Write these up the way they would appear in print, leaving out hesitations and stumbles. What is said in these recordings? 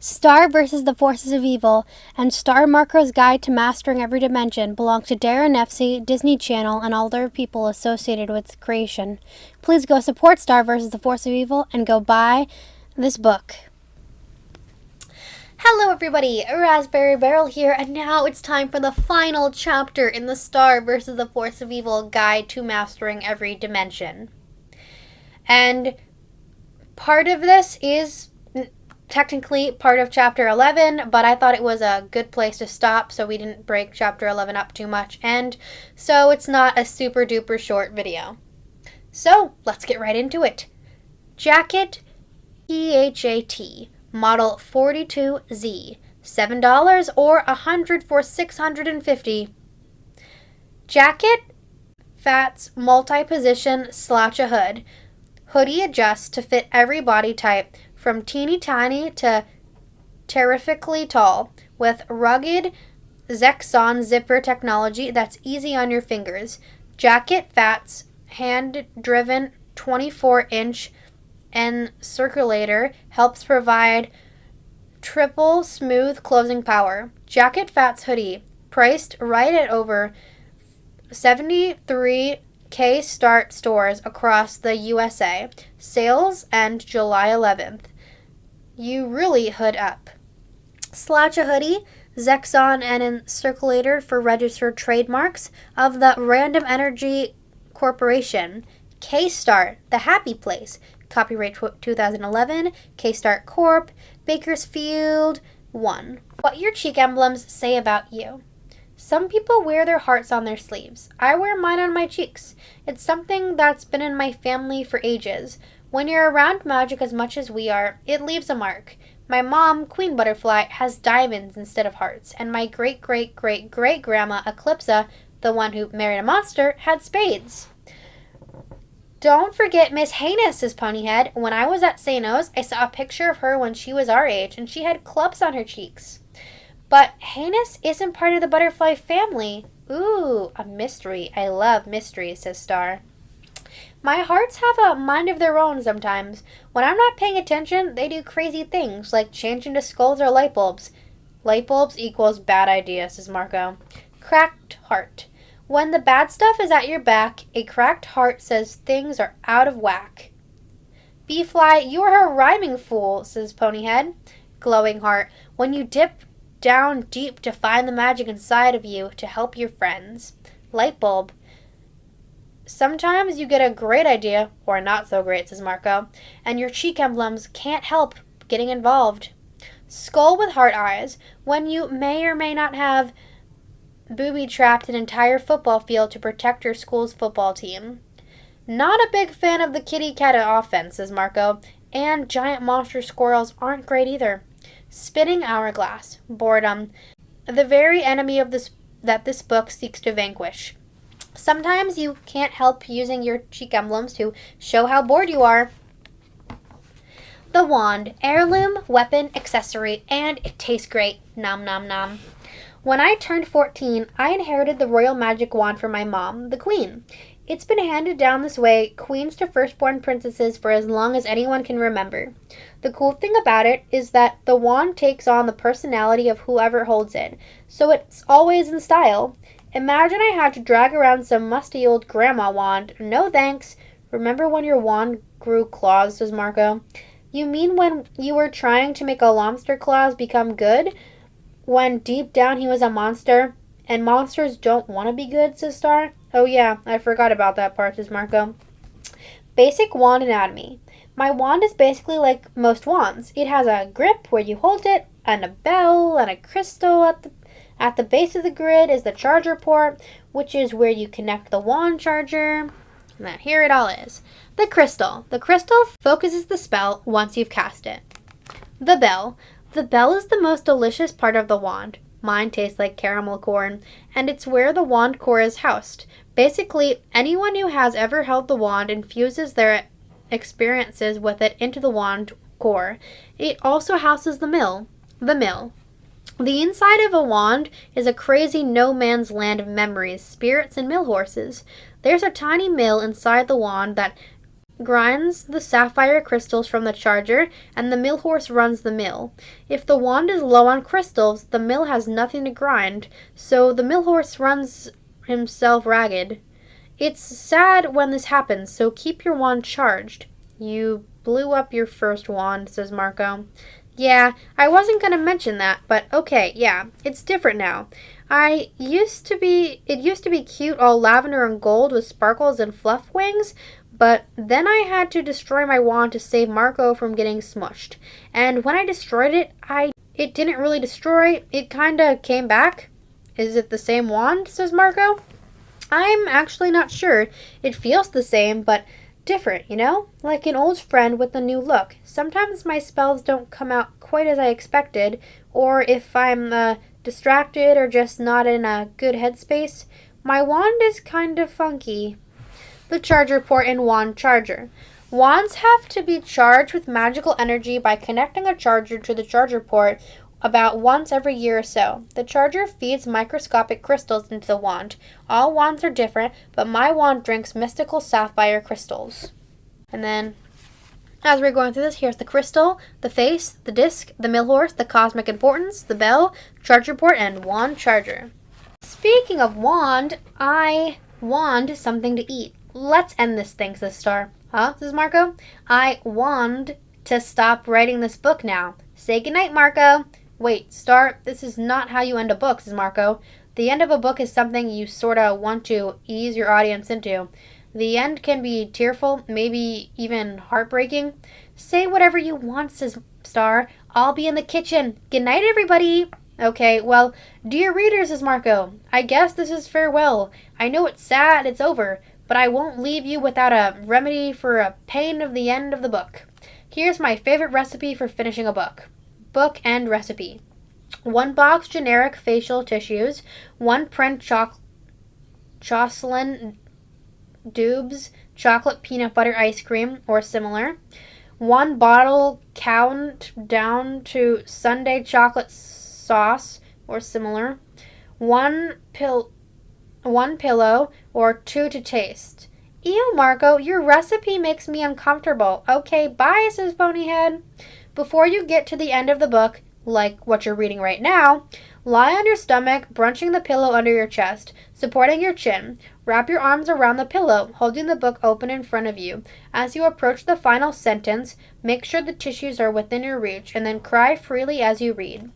Star versus the Forces of Evil and Starandmarco's Guide to Mastering Every Dimension belong to daron, nefcy, Disney Channel, and all other people associated with its creation. Please go support Star versus the Force of Evil and go buy this book. Hello everybody, Raspberry Barrel here, and now it's time for the final chapter in the Star versus the Force of Evil Guide to Mastering Every Dimension. And part of this is technically part of chapter 11, but I thought it was a good place to stop so we didn't break chapter 11 up too much, and so it's not a super duper short video. So let's get right into it. Jacket PHAT, model 42Z, $7 or $100 for $650. Jacket Fat's multi-position slouch-a hood. Hoodie adjusts to fit every body type, from teeny tiny to terrifically tall, with rugged Zexon zipper technology that's easy on your fingers. Jacket Fat's hand-driven 24-inch encirculator helps provide triple smooth closing power. Jacket Fat's hoodie, priced right at over 73K start stores across the USA. Sales end July 11th. You really hood up. Slouch a hoodie, Zexon and encirculator for registered trademarks of the Random Energy Corporation. K-Start, the happy place. Copyright 2011, K-Start Corp, Bakersfield 1. What your cheek emblems say about you. Some people wear their hearts on their sleeves. I wear mine on my cheeks. It's something that's been in my family for ages. When you're around magic as much as we are, it leaves a mark. My mom, Queen Butterfly, has diamonds instead of hearts, and my great-great-great-great-grandma, Eclipsa, the one who married a monster, had spades. Don't forget Miss Heinous, says Ponyhead. When I was at Sano's, I saw a picture of her when she was our age, and she had clubs on her cheeks. But Heinous isn't part of the butterfly family. Ooh, a mystery. I love mysteries, says Star. My hearts have a mind of their own sometimes. When I'm not paying attention, they do crazy things, like change into skulls or light bulbs. Light bulbs equals bad idea, says Marco. Cracked heart. When the bad stuff is at your back, a cracked heart says things are out of whack. Bee-Fly, you are a rhyming fool, says Ponyhead. Glowing heart. When you dip down deep to find the magic inside of you to help your friends. Light bulb. Sometimes you get a great idea, or not so great, says Marco, and your cheek emblems can't help getting involved. Skull with heart eyes. When you may or may not have booby-trapped an entire football field to protect your school's football team. Not a big fan of the kitty-cat offense, says Marco, and giant monster squirrels aren't great either. Spinning hourglass. Boredom. The very enemy of that this book seeks to vanquish. Sometimes you can't help using your cheek emblems to show how bored you are. The wand. Heirloom, weapon, accessory, and it tastes great. Nom nom nom. When I turned 14, I inherited the royal magic wand from my mom, the Queen. It's been handed down this way, queens to firstborn princesses, for as long as anyone can remember. The cool thing about it is that the wand takes on the personality of whoever holds it, so it's always in style. Imagine I had to drag around some musty old grandma wand. No thanks. Remember when your wand grew claws, says Marco. You mean when you were trying to make a lobster claws become good? When deep down he was a monster? And monsters don't want to be good, says Star. Oh yeah, I forgot about that part, says Marco. Basic wand anatomy. My wand is basically like most wands. It has a grip where you hold it, and a bell, and a crystal at the base of the grid is the charger port, which is where you connect the wand charger. And then here it all is. The crystal. The crystal focuses the spell once you've cast it. The bell. The bell is the most delicious part of the wand. Mine tastes like caramel corn, and it's where the wand core is housed. Basically, anyone who has ever held the wand infuses their experiences with it into the wand core. It also houses the mill. The mill. The inside of a wand is a crazy no man's land of memories, spirits, and mill horses. There's a tiny mill inside the wand that grinds the sapphire crystals from the charger, and the mill horse runs the mill. If the wand is low on crystals, the mill has nothing to grind, so the mill horse runs himself ragged. It's sad when this happens, so keep your wand charged. You blew up your first wand, says Marco. Yeah, I wasn't going to mention that, but okay, yeah, it's different now. It used to be cute, all lavender and gold with sparkles and fluff wings, but then I had to destroy my wand to save Marco from getting smushed. And when I destroyed it, it didn't really destroy, it kinda came back. Is it the same wand, says Marco? I'm actually not sure. It feels the same, but different, you know? Like an old friend with a new look. Sometimes my spells don't come out quite as I expected, or if I'm distracted or just not in a good headspace, my wand is kind of funky. The charger port and wand charger. Wands have to be charged with magical energy by connecting a charger to the charger port about once every year or so. The charger feeds microscopic crystals into the wand. All wands are different, but my wand drinks mystical sapphire crystals. And then, as we're going through this, here's the crystal, the face, the disc, the mill horse, the cosmic importance, the bell, charger port, and wand charger. Speaking of wand, I wand something to eat. Let's end this thing, says Star. Huh, says Marco? I wand to stop writing this book now. Say goodnight, Marco. Wait, Star, this is not how you end a book, says Marco. The end of a book is something you sorta want to ease your audience into. The end can be tearful, maybe even heartbreaking. Say whatever you want, says Star. I'll be in the kitchen. Good night, everybody. Okay, well, dear readers, says Marco, I guess this is farewell. I know it's sad, it's over, but I won't leave you without a remedy for a pain of the end of the book. Here's my favorite recipe for finishing a book. Book end recipe. 1 box generic facial tissues, 1 print Jocelyn Dubes chocolate peanut butter ice cream or similar, 1 bottle countdown to Sunday chocolate sauce or similar, 1 pillow or 2 to taste. Ew, Marco, your recipe makes me uncomfortable. Okay, bye, says Ponyhead. Before you get to the end of the book, like what you're reading right now, lie on your stomach, brunching the pillow under your chest, supporting your chin. Wrap your arms around the pillow, holding the book open in front of you. As you approach the final sentence, make sure the tissues are within your reach, and then cry freely as you read.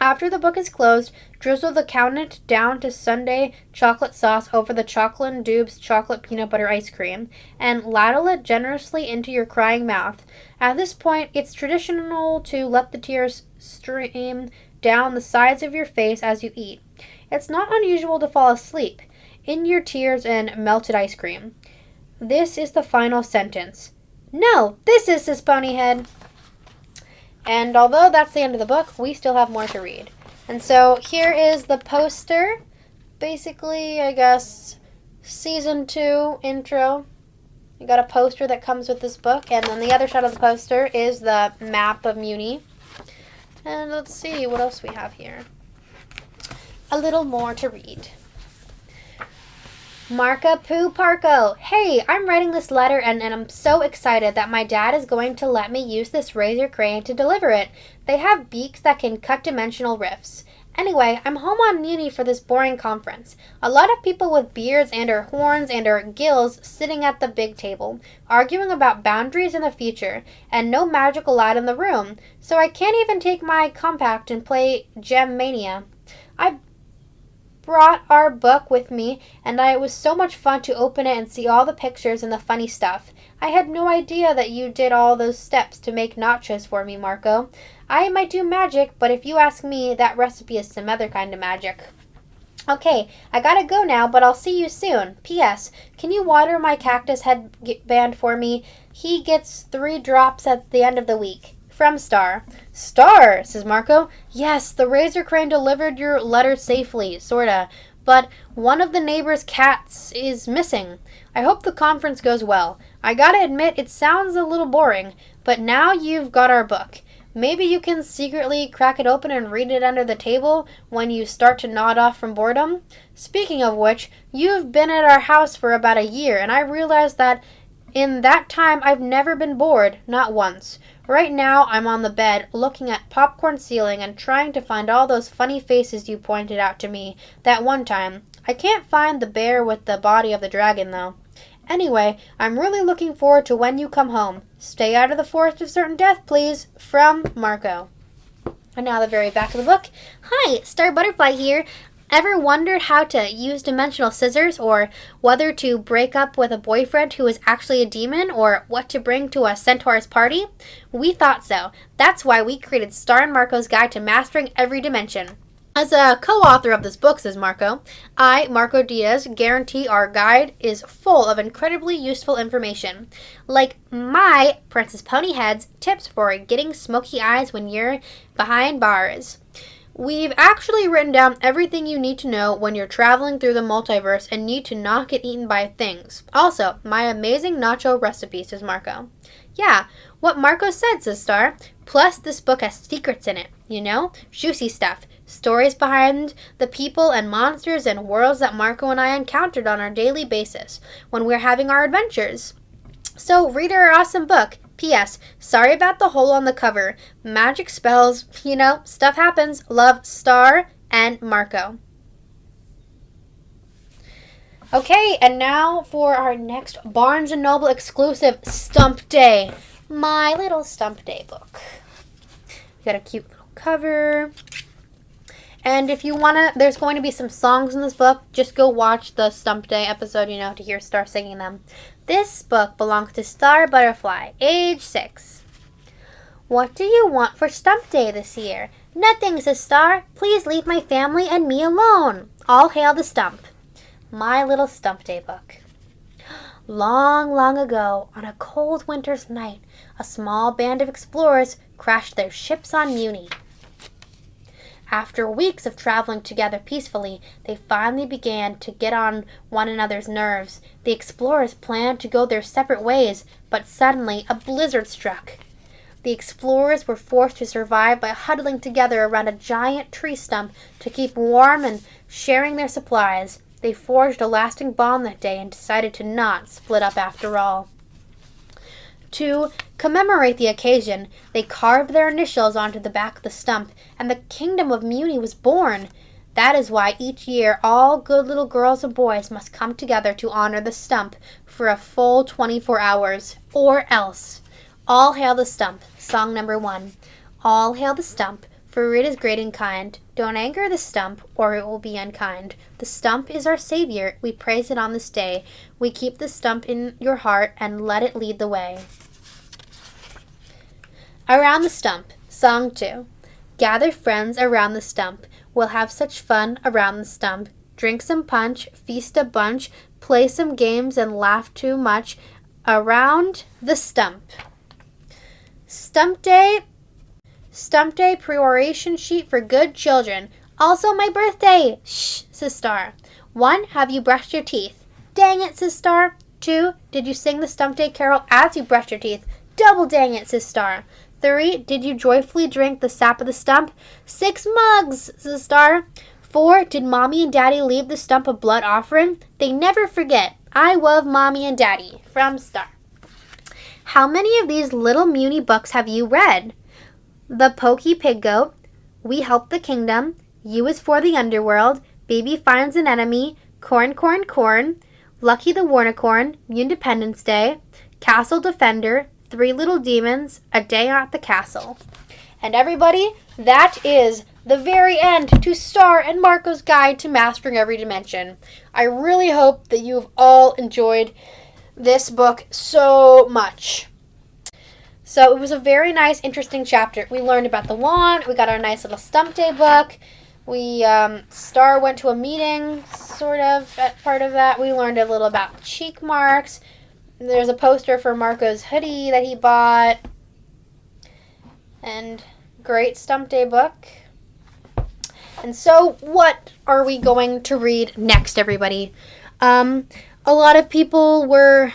After the book is closed, drizzle the count down to Sunday chocolate sauce over the Chocolate Dubes chocolate peanut butter ice cream, and ladle it generously into your crying mouth. At this point, it's traditional to let the tears stream down the sides of your face as you eat. It's not unusual to fall asleep in your tears and melted ice cream. This is the final sentence. No, this is, says Ponyhead. And although that's the end of the book, we still have more to read. And so here is the poster. Basically, I guess, season 2 intro. You got a poster that comes with this book. And then the other side of the poster is the map of Muni. And let's see what else we have here. A little more to read. Marca Poo Parco. Hey, I'm writing this letter and I'm so excited that my dad is going to let me use this razor crane to deliver it. They have beaks that can cut dimensional rifts. Anyway, I'm home on Muni for this boring conference. A lot of people with beards and or horns and or gills sitting at the big table, arguing about boundaries in the future, and no magical lad in the room, so I can't even take my compact and play Gem Mania. I brought our book with me, and it was so much fun to open it and see all the pictures and the funny stuff. I had no idea that you did all those steps to make nachos for me, Marco. I might do magic, but if you ask me, that recipe is some other kind of magic. Okay, I gotta go now, but I'll see you soon. P.S. Can you water my cactus headband for me? He gets 3 drops at the end of the week. From Star. Star, says Marco. Yes, the razor crane delivered your letter safely, sorta. But one of the neighbor's cats is missing. I hope the conference goes well. I gotta admit, it sounds a little boring, but now you've got our book. Maybe you can secretly crack it open and read it under the table when you start to nod off from boredom. Speaking of which, you've been at our house for about a year, and I realized that In that time, I've never been bored, not once. Right now, I'm on the bed, looking at popcorn ceiling and trying to find all those funny faces you pointed out to me that one time. I can't find the bear with the body of the dragon, though. Anyway, I'm really looking forward to when you come home. Stay out of the forest of certain death, please. From Marco. And now the very back of the book. Hi, Star Butterfly here. Ever wondered how to use dimensional scissors, or whether to break up with a boyfriend who is actually a demon, or what to bring to a centaur's party? We thought so. That's why we created Star and Marco's Guide to Mastering Every Dimension. As a co-author of this book, says Marco, I, Marco Diaz, guarantee our guide is full of incredibly useful information. Like my Princess Ponyhead's tips for getting smoky eyes when you're behind bars. We've actually written down everything you need to know when you're traveling through the multiverse and need to not get eaten by things. Also, my amazing nacho recipe, says Marco. Yeah, what Marco said, says Star. Plus, this book has secrets in it, you know? Juicy stuff. Stories behind the people and monsters and worlds that Marco and I encountered on our daily basis when we're having our adventures. So, read our awesome book. P.S. Sorry about the hole on the cover. Magic spells, you know, stuff happens. Love, Star and Marco. Okay, and now for our next Barnes & Noble exclusive Stump Day. My little Stump Day book. Got a cute little cover. And if you want to, there's going to be some songs in this book. Just go watch the Stump Day episode, you know, to hear Star singing them. This book belongs to Star Butterfly, age 6. What do you want for Stump Day this year? Nothing, says Star. Please leave my family and me alone. All hail the stump. My little Stump Day book. Long, long ago, on a cold winter's night, a small band of explorers crashed their ships on Muni. After weeks of traveling together peacefully, they finally began to get on one another's nerves. The explorers planned to go their separate ways, but suddenly a blizzard struck. The explorers were forced to survive by huddling together around a giant tree stump to keep warm and sharing their supplies. They forged a lasting bond that day and decided to not split up after all. To commemorate the occasion, they carved their initials onto the back of the stump, and the Kingdom of Muni was born. That is why each year all good little girls and boys must come together to honor the stump for a full 24 hours, or else. All hail the stump, song number 1. All hail the stump, for it is great and kind. Don't anger the stump, or it will be unkind. The stump is our savior, we praise it on this day. We keep the stump in your heart and let it lead the way. Around the stump, song 2. Gather friends around the stump. We'll have such fun around the stump. Drink some punch, feast a bunch, play some games and laugh too much. Around the stump. Stump Day pre-oration sheet for good children. Also my birthday. Shh, says Star. 1, have you brushed your teeth? Dang it, says Star. 2, did you sing the Stump Day carol as you brushed your teeth? Double dang it, says Star. 3, did you joyfully drink the sap of the stump? 6 mugs, says Star. 4, did Mommy and Daddy leave the stump a blood offering? They never forget. I love Mommy and Daddy. From Star. How many of these little Muni books have you read? The Pokey Pig Goat, We Help the Kingdom, U is for the Underworld, Baby Finds an Enemy, Corn, Corn, Corn, Lucky the Warnicorn, Independence Day, Castle Defender, 3 Little Demons, A Day at the Castle. And everybody, that is the very end to Star and Marco's Guide to Mastering Every Dimension. I really hope that you've all enjoyed this book so much. So it was a very nice, interesting chapter. We learned about the wand. We got our nice little Stump Day book. Star went to a meeting, sort of, at part of that. We learned a little about cheek marks. There's a poster for Marco's hoodie that he bought. And great Stump Day book. And so what are we going to read next, everybody? A lot of people were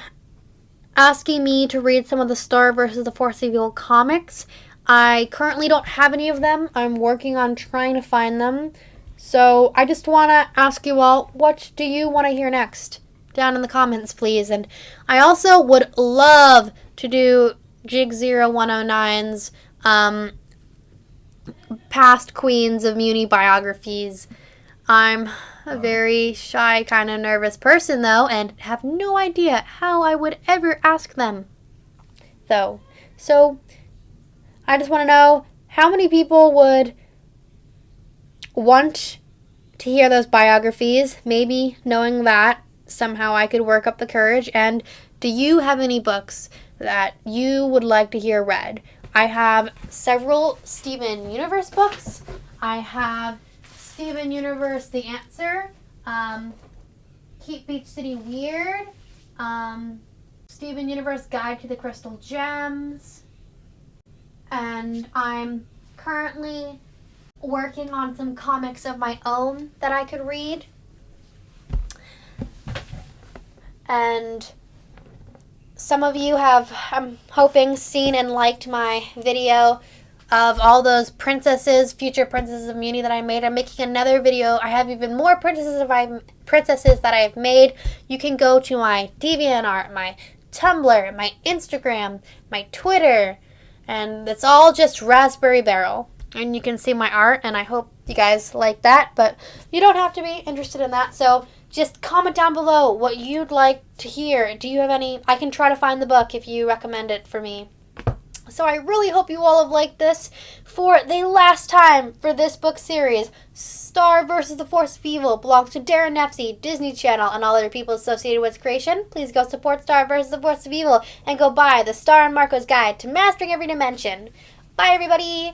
asking me to read some of the Star versus the Force of Evil comics. I currently don't have any of them. I'm working on trying to find them. So I just want to ask you all, what do you want to hear next? down in the comments, please. And I also would love to do Jig 0109's past Queens of Muni biographies. I'm a very shy, kind of nervous person, though, and have no idea how I would ever ask them, though. So, I just want to know how many people would want to hear those biographies. Maybe knowing that somehow I could work up the courage. And do you have any books that you would like to hear read? I have several Steven Universe books. I have Steven Universe The Answer, Keep Beach City Weird, Steven Universe Guide to the Crystal Gems, and I'm currently working on some comics of my own that I could read. And some of you have, I'm hoping, seen and liked my video of all those princesses, future princesses of Muni that I made. I'm making another video. I have even more princesses that I've made. You can go to my DeviantArt, my Tumblr, my Instagram, my Twitter, and it's all just Raspberry Barrel. And you can see my art, and I hope you guys like that, but you don't have to be interested in that. So just comment down below what you'd like to hear. Do you have any? I can try to find the book if you recommend it for me. So I really hope you all have liked this. For the last time for this book series, Star vs. the Force of Evil belongs to Daron Nefcy, Disney Channel, and all other people associated with its creation. Please go support Star vs. the Force of Evil and go buy the Star and Marco's Guide to Mastering Every Dimension. Bye, everybody!